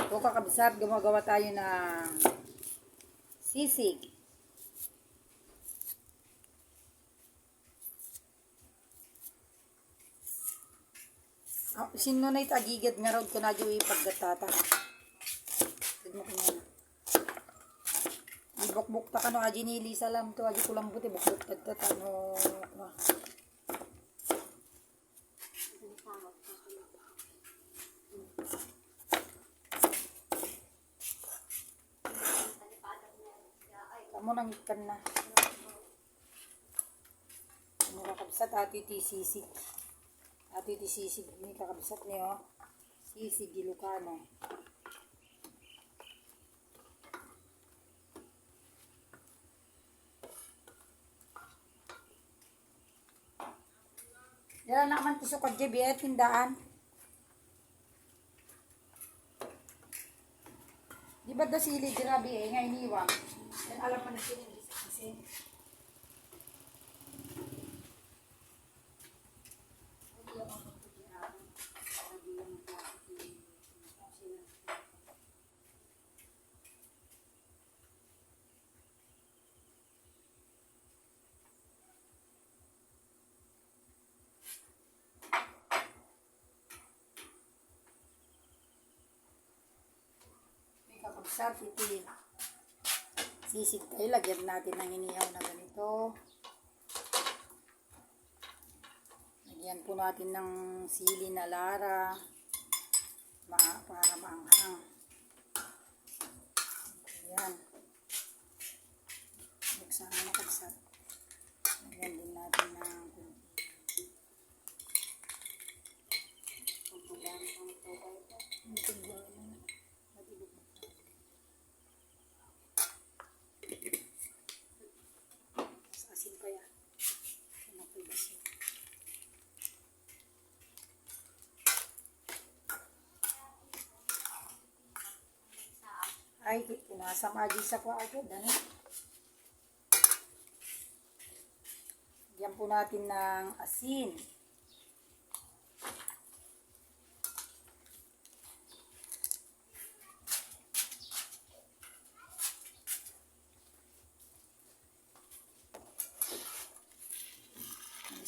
So kakabsat, gumagawa tayo ng sisig. Sino na itagigad nga raw ko na dyo ipaggatata. Tignan ko na. Ibukbuk ta ka no aji nili salam to aji kulang buti bukbuk tagtata no. Kamu nang ikan na. Ano kakabsat ato iti sisig. Ato iti sisig. May kakabsat niyo. Sisig Ilocano. Yan naman ti sukad jebi at tindaan. Di ba da sili grabe eh ngay niwang. Yan alam pa na sili kasi. Kakabsat iti sisig tayo. Lagyan natin ng inihaw na ganito. Lagyan po natin ng sili na lara para maanghang. Ayan. Buksan na kakabsat. Lagyan din natin ng asin pa yan. Ay, pinasam aji sa ko agad. Ano? Diyan po natin ng asin.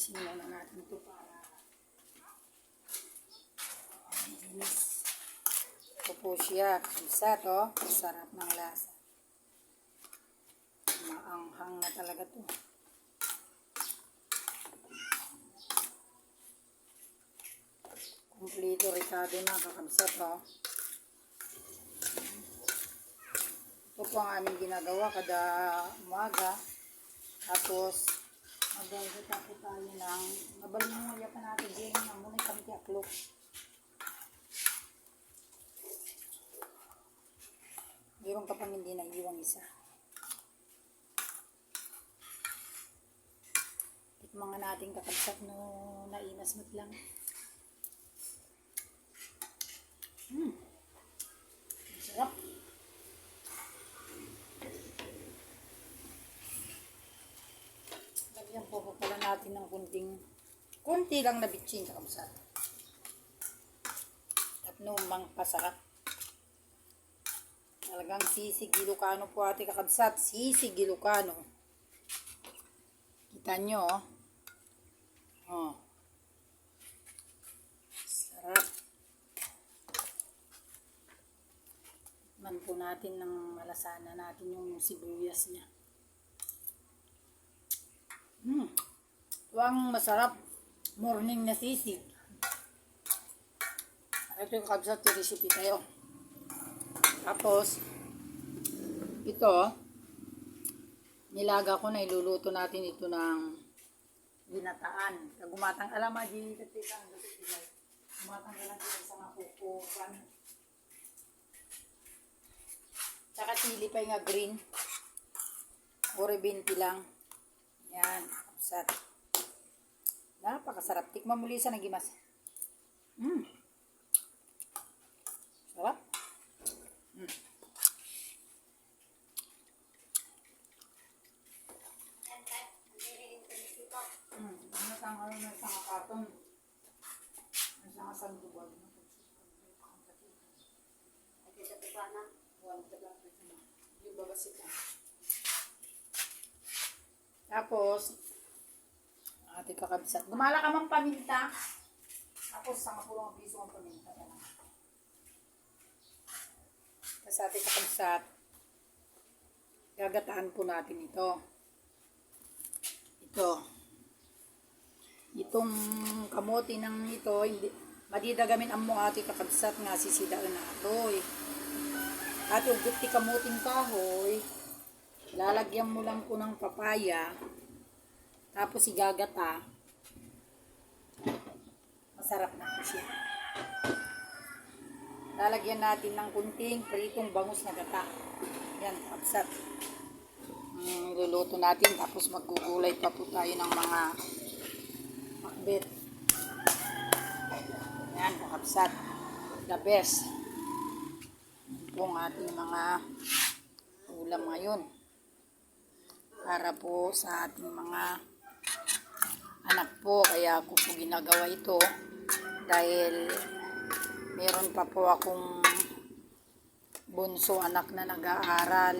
Sinilaw na natin ito para linis. Ito po siya. Isa to. Sarap ng lasa. Maanghang na talaga to. Kompleto ricado na kakabsat to. Ito po ang aming ginagawa kada umaga. Tapos magagata po tayo ng mabalinguya pa natin din na muna kami tiaklok. Mayroon ka pang hindi naiiwang isa. Tikman nga natin kakabsat no nainas mo't lang. Sarap. Lagyan po pala natin ng kunti lang na bitchin kakabsat. Tapno mang pasarap. Talagang sisig Ilocano po ate kakabsat. Sisig Ilocano. Kita nyo oh. Oh. Sarap. Man po natin ng malasana natin yung sibuyas niya. Ito ang masarap morning na sisig. Ito yung kakabsat yung recipe tayo. Tapos, ito, nilaga ko na iluluto natin ito ng ginataan. Gumatang alama, di katikang gumatang ka lang dito sa mga kukupan. Tsaka chili pa yung green. Ore 20 lang. Yan, kapsat. Napakasarap. Tikman muli sa nagimas. Sarap. Ano na sa karton. Sa sandugan. Yung babasit na. Tapos, ate kakabsat. Gumala ka mang paminta. Tapos, sama po lang ang piso ng paminta. Tapos, ate kakabsat, gagataan po natin ito. Itong kamote ng ito, hindi, madidagamin ang mo ate kakabsat nga sisidaan na ito. At yung guti kamuting kahoy, lalagyan mo lang po ng papaya, tapos igagata. Masarap na po siya. Lalagyan natin ng kunting pritong bangus na gata. Yan, kapsat. Luluto natin, tapos magugulay pa po tayo ng mga makbet. Yan, kapsat. The best. Yung ating mga ulam ngayon para po sa ating mga anak po, kaya ako po ginagawa ito dahil meron pa po akong bunso anak na nag-aaral,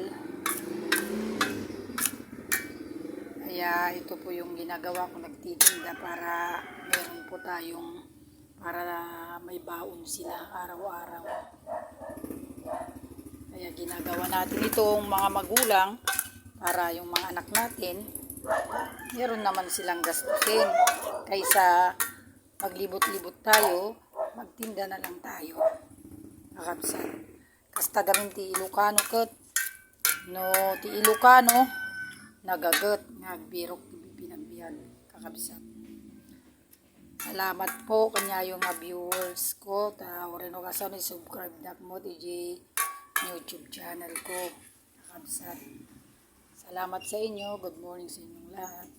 kaya ito po yung ginagawa ko, nagtitinda para meron po tayong, para may baon sila araw-araw. Kaya ginagawa natin itong mga magulang para yung mga anak natin meron naman silang gastusin. Kaysa maglibot-libot tayo, magtinda na lang tayo. Kakabsat. Kasta gamin ti Ilocano ket. No ti Ilocano nagaget nagbirok ti pinagbiyan. Kakabsat. Salamat po kanya yung mga viewers ko. Oreno kasaw ni subscribe na mo ti YouTube channel ko. Kakabsat. Salamat sa inyo. Good morning sa inyong lahat.